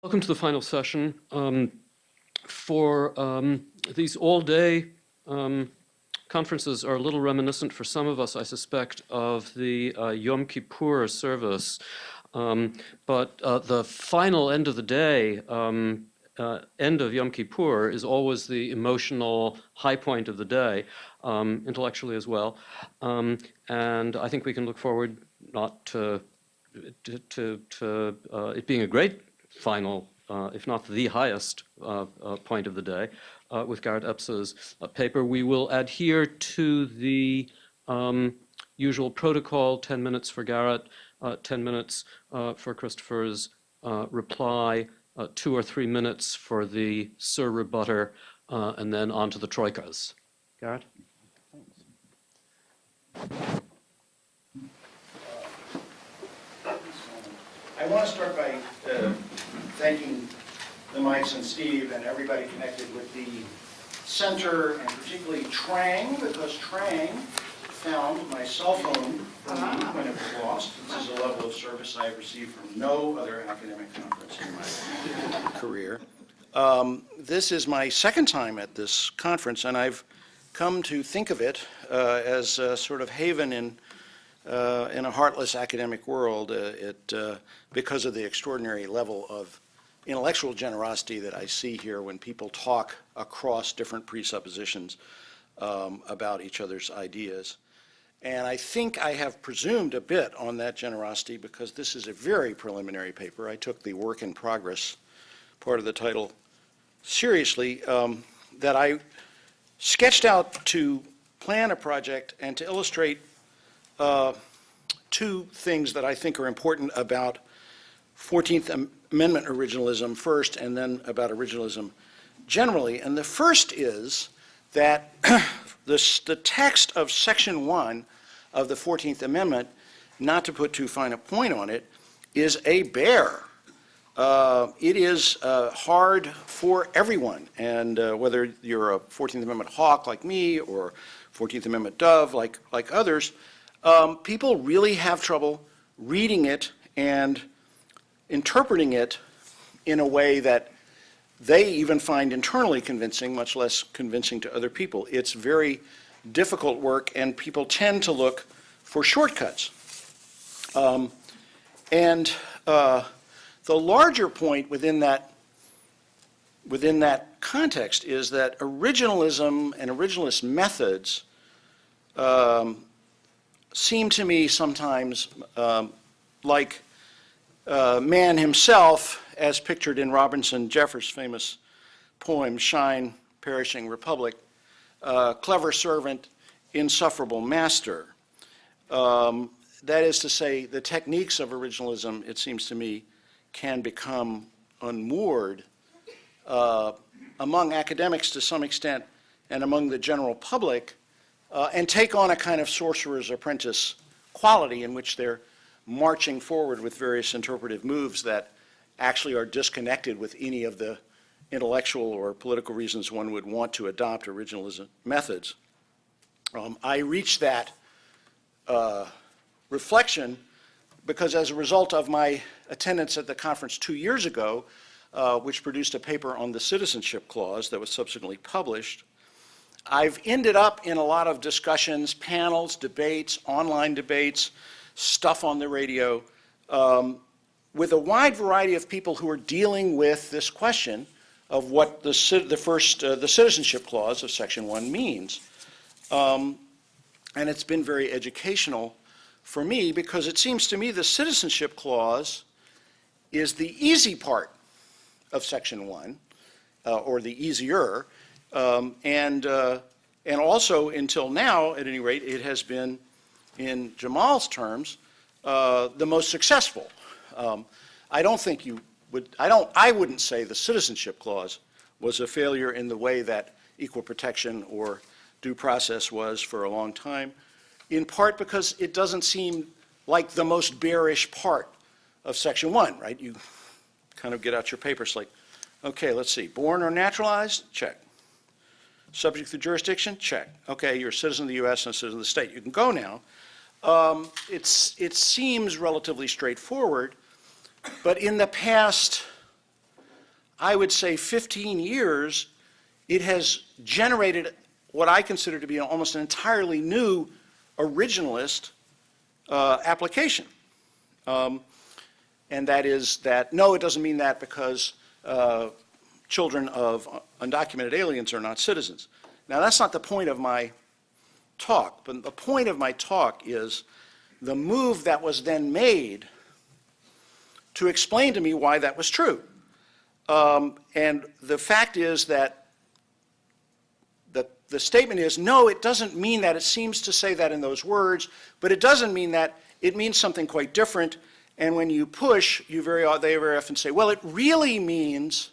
Welcome to the final session. These all-day conferences are a little reminiscent for some of us, I suspect, of the Yom Kippur service. But the final end of the day, end of Yom Kippur, is always the emotional high point of the day, intellectually as well. And I think we can look forward not to it being a great final, if not the highest point of the day, with Garrett Eps's paper. We will adhere to the usual protocol, 10 minutes for Garrett, 10 minutes for Christopher's reply, 2 or 3 minutes for the Sir Rebutter, and then on to the troikas. Garrett? I want to start by thanking the Mice and Steve and everybody connected with the center, and particularly Trang, because Trang found my cell phone for me when it was lost. This is a level of service I have received from no other academic conference in my career. This is my second time at this conference, and I've come to think of it as a sort of haven in a heartless academic world, because of the extraordinary level of intellectual generosity that I see here when people talk across different presuppositions about each other's ideas. And I think I have presumed a bit on that generosity because this is a very preliminary paper. I took the work in progress part of the title seriously, that I sketched out to plan a project and to illustrate two things that I think are important about 14th Amendment originalism first, and then about originalism generally. And the first is that the text of Section 1 of the 14th Amendment, not to put too fine a point on it, is a bear. It is hard for everyone, and whether you're a 14th Amendment hawk like me or 14th Amendment dove like others, people really have trouble reading it and interpreting it in a way that they even find internally convincing, much less convincing to other people. It's very difficult work, and people tend to look for shortcuts. The larger point within that context is that originalism and originalist methods seem to me sometimes like man himself, as pictured in Robinson Jeffers' famous poem, Shine, Perishing Republic, clever servant, insufferable master. That is to say, the techniques of originalism, it seems to me, can become unmoored among academics to some extent and among the general public, and take on a kind of sorcerer's apprentice quality in which they're marching forward with various interpretive moves that actually are disconnected with any of the intellectual or political reasons one would want to adopt originalism methods. I reached that reflection because as a result of my attendance at the conference 2 years ago, which produced a paper on the citizenship clause that was subsequently published, I've ended up in a lot of discussions, panels, debates, online debates, stuff on the radio, with a wide variety of people who are dealing with this question of what the citizenship clause of Section 1 means. And it's been very educational for me because it seems to me the citizenship clause is the easy part of Section 1, or the easier, and also until now, at any rate, it has been, in Jamal's terms, the most successful. I don't think you would, I wouldn't say the citizenship clause was a failure in the way that equal protection or due process was for a long time, in part because it doesn't seem like the most bearish part of Section 1, right? You kind of get out your papers like, okay, let's see, born or naturalized? Check. Subject to jurisdiction? Check. Okay, you're a citizen of the U.S. and a citizen of the state. You can go now. It seems relatively straightforward, but in the past I would say, 15 years, it has generated what I consider to be almost an entirely new originalist application. And that is that, no, it doesn't mean that because children of undocumented aliens are not citizens. Now, that's not the point of my talk, but the point of my talk is the move that was then made to explain to me why that was true. And the fact is that the statement is, no, it doesn't mean that. It seems to say that in those words, but it doesn't mean that. It means something quite different. And when you push, they very often say, well, it really means,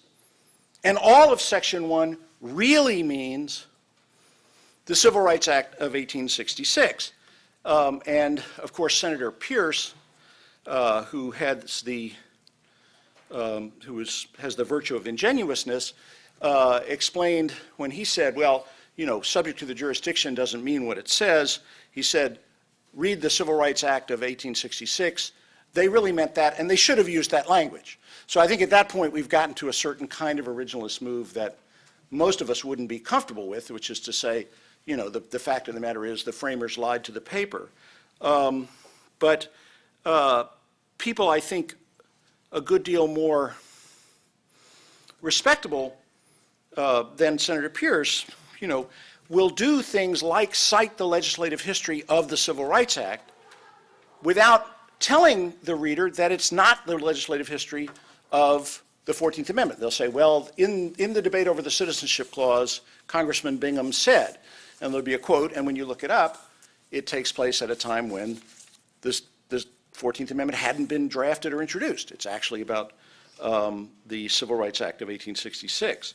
and all of Section 1 really means the Civil Rights Act of 1866. And, of course, Senator Pierce, who has the virtue of ingenuousness, explained when he said, well, you know, subject to the jurisdiction doesn't mean what it says. He said, read the Civil Rights Act of 1866. They really meant that, and they should have used that language. So I think at that point we've gotten to a certain kind of originalist move that most of us wouldn't be comfortable with, which is to say, you know, the fact of the matter is the framers lied to the paper. But people, I think, a good deal more respectable than Senator Pierce, you know, will do things like cite the legislative history of the Civil Rights Act without telling the reader that it's not the legislative history of the 14th Amendment. They'll say, well, in the debate over the Citizenship Clause, Congressman Bingham said, and there'll be a quote, and when you look it up, it takes place at a time when this 14th Amendment hadn't been drafted or introduced. It's actually about the Civil Rights Act of 1866.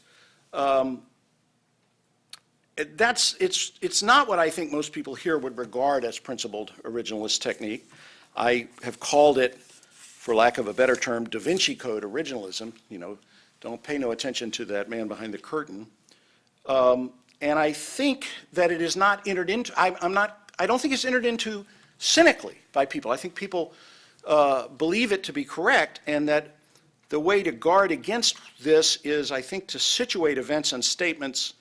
It's not what I think most people here would regard as principled originalist technique. I have called it, for lack of a better term, Da Vinci Code originalism. You know, don't pay no attention to that man behind the curtain. And I think that it is not entered into, I don't think it's entered into cynically by people. I think people believe it to be correct, and that the way to guard against this is, I think, to situate events and statements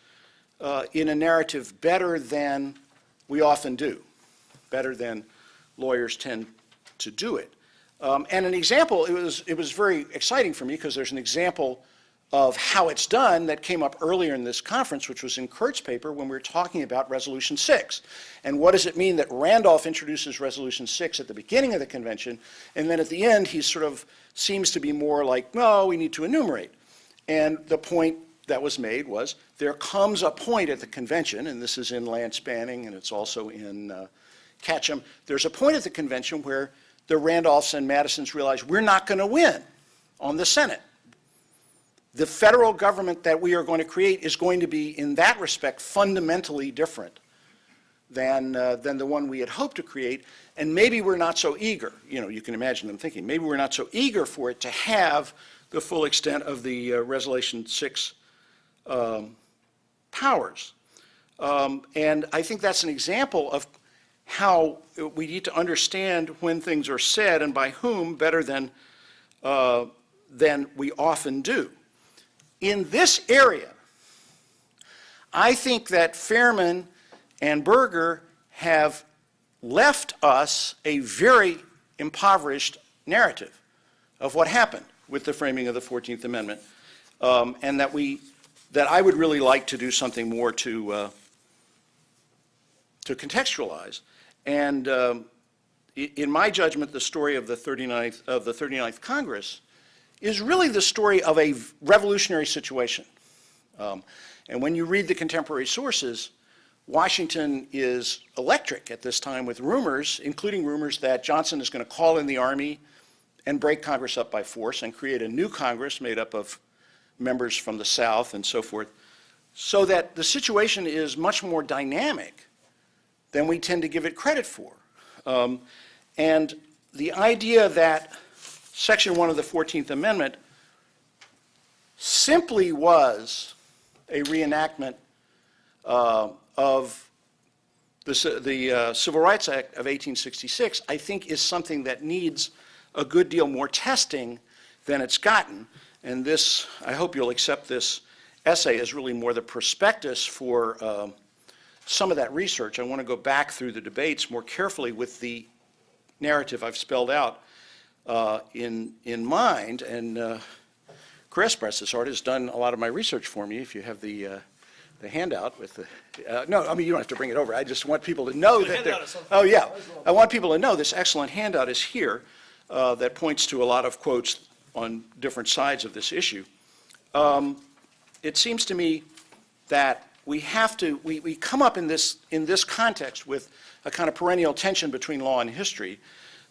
in a narrative better than we often do, better than lawyers tend to do it. And an example, it was very exciting for me because there's an example of how it's done that came up earlier in this conference, which was in Kurt's paper when we were talking about Resolution 6. And what does it mean that Randolph introduces Resolution 6 at the beginning of the convention, and then at the end he sort of seems to be more like, no, we need to enumerate. And the point that was made was there comes a point at the convention, and this is in Lance Banning and it's also in Ketchum, there's a point at the convention where the Randolphs and Madisons realize we're not going to win on the Senate. The federal government that we are going to create is going to be, in that respect, fundamentally different than the one we had hoped to create, and maybe we're not so eager. You know, you can imagine them thinking, maybe we're not so eager for it to have the full extent of the Resolution 6 powers. And I think that's an example of how we need to understand when things are said and by whom better than we often do. In this area, I think that Fairman and Berger have left us a very impoverished narrative of what happened with the framing of the 14th Amendment, and that I would really like to do something more to contextualize. And in my judgment, the story of the 39th Congress is really the story of a revolutionary situation. And when you read the contemporary sources, Washington is electric at this time with rumors, including rumors that Johnson is going to call in the Army and break Congress up by force and create a new Congress made up of members from the South and so forth, so that the situation is much more dynamic than we tend to give it credit for. And the idea that Section 1 of the 14th Amendment simply was a reenactment of the Civil Rights Act of 1866, I think is something that needs a good deal more testing than it's gotten. And this, I hope you'll accept this essay as really more the prospectus for some of that research. I want to go back through the debates more carefully with the narrative I've spelled out in mind. And Chris, bless his heart, has done a lot of my research for me. If you have the handout with the, no, I mean, you don't have to bring it over. I just want people to know that oh yeah, I want people to know this excellent handout is here that points to a lot of quotes on different sides of this issue. It seems to me that we have to, we come up in this context with a kind of perennial tension between law and history,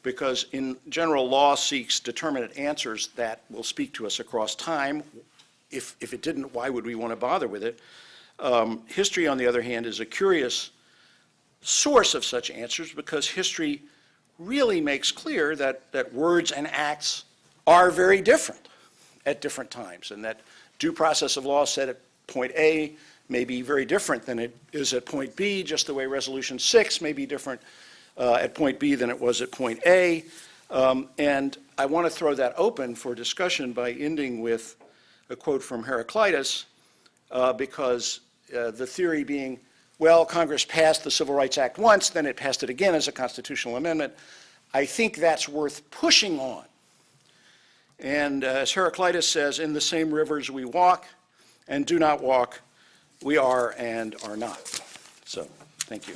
because in general, law seeks determinate answers that will speak to us across time. If it didn't, why would we want to bother with it? History, on the other hand, is a curious source of such answers, because history really makes clear that words and acts are very different at different times, and that due process of law said at point A may be very different than it is at point B, just the way Resolution 6 may be different at point B than it was at point A. And I want to throw that open for discussion by ending with a quote from Heraclitus, because the theory being, well, Congress passed the Civil Rights Act once, then it passed it again as a constitutional amendment. I think that's worth pushing on. And as Heraclitus says, in the same rivers we walk and do not walk, we are and are not. So, thank you.